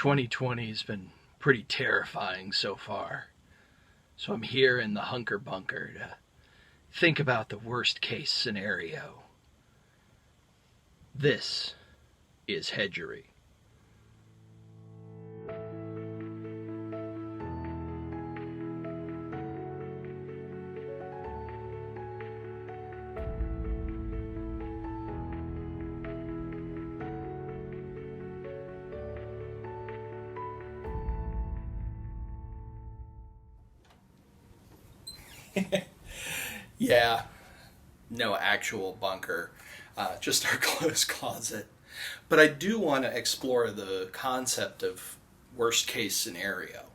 2020 has been pretty terrifying so far. So I'm here in the hunker bunker to think about the worst case scenario. This is Hedgery. Yeah, no actual bunker, just our closed closet. But I do want to explore the concept of worst case scenario.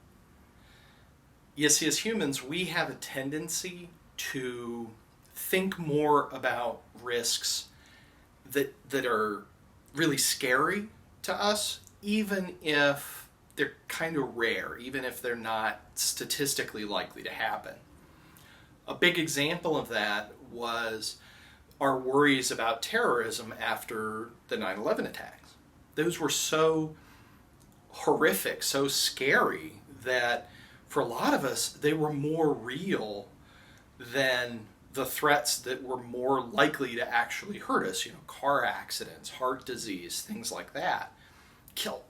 You see, as humans, we have a tendency to think more about risks that are really scary to us, even if they're kind of rare, even if they're not statistically likely to happen. A big example of that was our worries about terrorism after the 9/11 attacks. Those were so horrific, so scary, that for a lot of us, they were more real than the threats that were more likely to actually hurt us. You know, car accidents, heart disease, things like that. Kill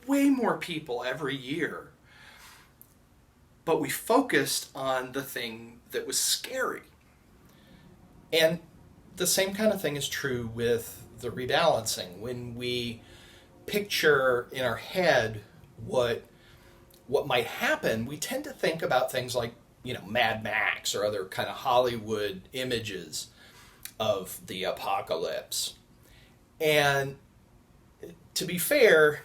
way more people every year. But we focused on the thing that was scary. And the same kind of thing is true with the rebalancing. When we picture in our head what might happen, we tend to think about things like, Mad Max or other kind of Hollywood images of the apocalypse. And to be fair,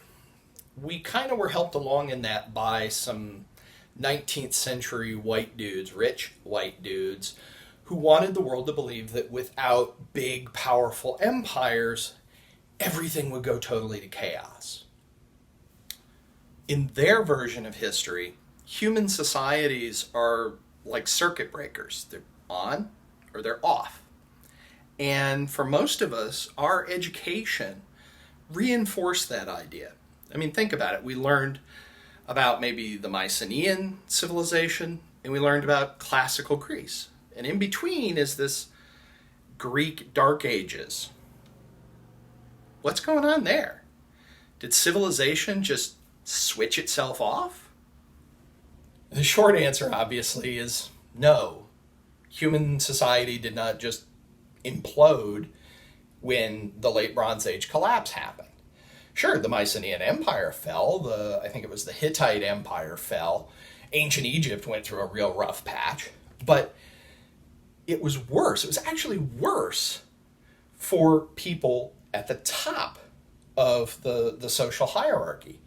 we kind of were helped along in that by some 19th century white dudes, rich white dudes, who wanted the world to believe that without big, powerful empires, everything would go totally to chaos. In their version of history, human societies are like circuit breakers. They're on or they're off. And for most of us, our education reinforced that idea. I mean, think about it. We learned about maybe the Mycenaean civilization, and we learned about classical Greece. And in between is this Greek Dark Ages. What's going on there? Did civilization just switch itself off? The short answer, obviously, is no. Human society did not just implode when the late Bronze Age collapse happened. Sure, the Mycenaean Empire fell. I think it was the Hittite Empire fell. Ancient Egypt went through a real rough patch. But it was worse. It was actually worse for people at the top of the social hierarchy.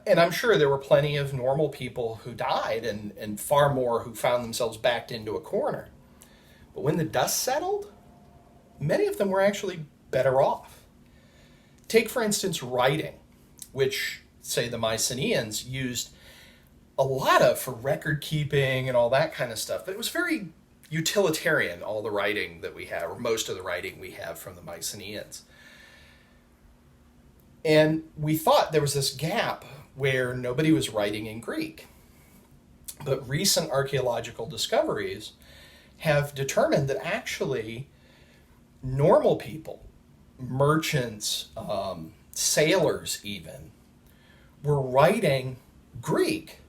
And I'm sure there were plenty of normal people who died and far more who found themselves backed into a corner. But when the dust settled, many of them were actually better off. Take, for instance, writing, which, say, the Mycenaeans used a lot of for record keeping and all that kind of stuff. But it was very utilitarian, all the writing that we have, or most of the writing we have from the Mycenaeans. And we thought there was this gap where nobody was writing in Greek. But recent archaeological discoveries have determined that actually normal people, merchants, sailors even, were writing Greek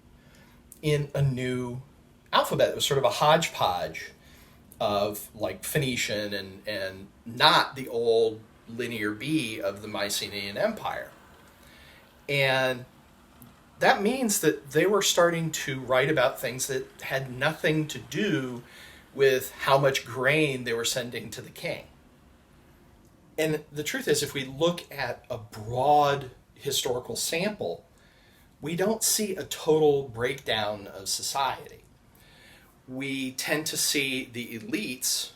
in a new alphabet. It was sort of a hodgepodge of like Phoenician and not the old linear B of the Mycenaean Empire. And that means that they were starting to write about things that had nothing to do with how much grain they were sending to the king. And the truth is, if we look at a broad historical sample, we don't see a total breakdown of society. We tend to see the elites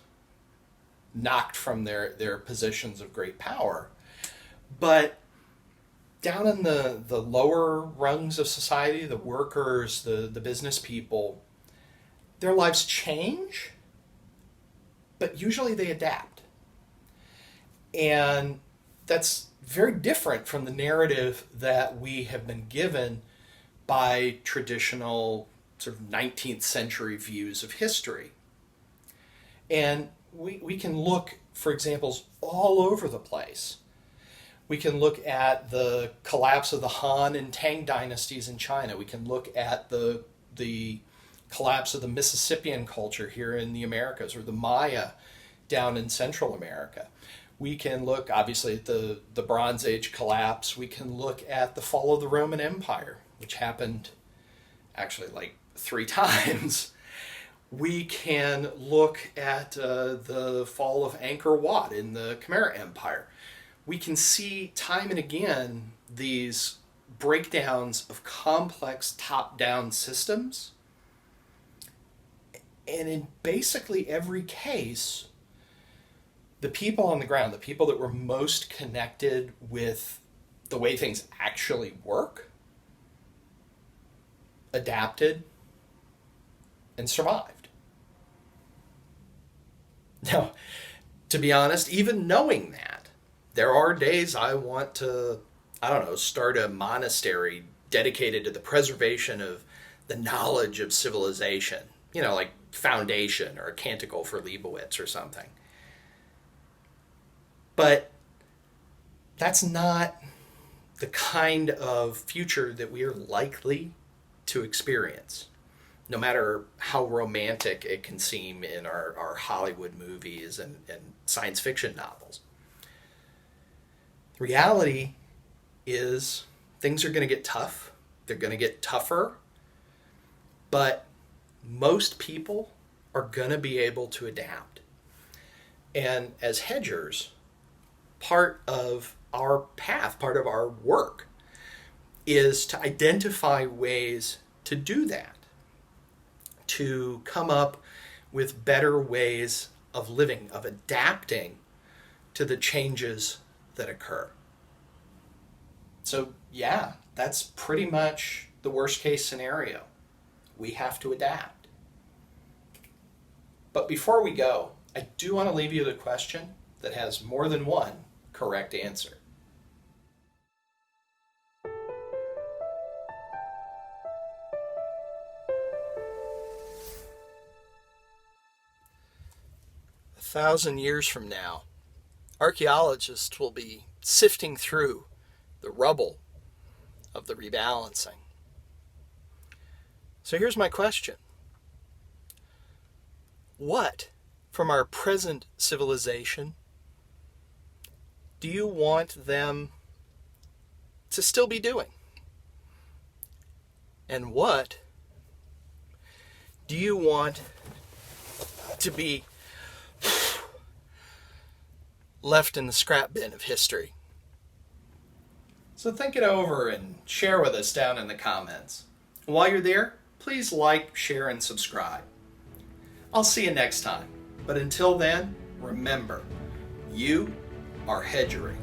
knocked from their positions of great power. But down in the lower rungs of society, the workers, the business people, their lives change, but usually they adapt. And that's very different from the narrative that we have been given by traditional sort of 19th century views of history. And we can look for examples all over the place. We can look at the collapse of the Han and Tang dynasties in China. We can look at the collapse of the Mississippian culture here in the Americas, or the Maya down in Central America. We can look, obviously, at the Bronze Age collapse. We can look at the fall of the Roman Empire, which happened actually like 3 times. We can look at the fall of Angkor Wat in the Khmer Empire. We can see time and again these breakdowns of complex top-down systems. And in basically every case, the people on the ground, the people that were most connected with the way things actually work, adapted and survived. Now, to be honest, even knowing that, there are days I want to, start a monastery dedicated to the preservation of the knowledge of civilization, like Foundation or a Canticle for Leibowitz or something. But that's not the kind of future that we are likely to experience, no matter how romantic it can seem in our Hollywood movies and science fiction novels. The reality is things are going to get tough. They're going to get tougher. But most people are going to be able to adapt. And as hedgers, part of our path, part of our work, is to identify ways to do that, to come up with better ways of living, of adapting to the changes that occur. So yeah, that's pretty much the worst case scenario. We have to adapt. But before we go, I do want to leave you with a question that has more than one correct answer. A 1,000 years from now, archaeologists will be sifting through the rubble of the rebalancing. So here's my question. What from our present civilization do you want them to still be doing? And what do you want to be left in the scrap bin of history? So think it over and share with us down in the comments. And while you're there, please like, share, and subscribe. I'll see you next time. But until then, remember, you are Hedgery.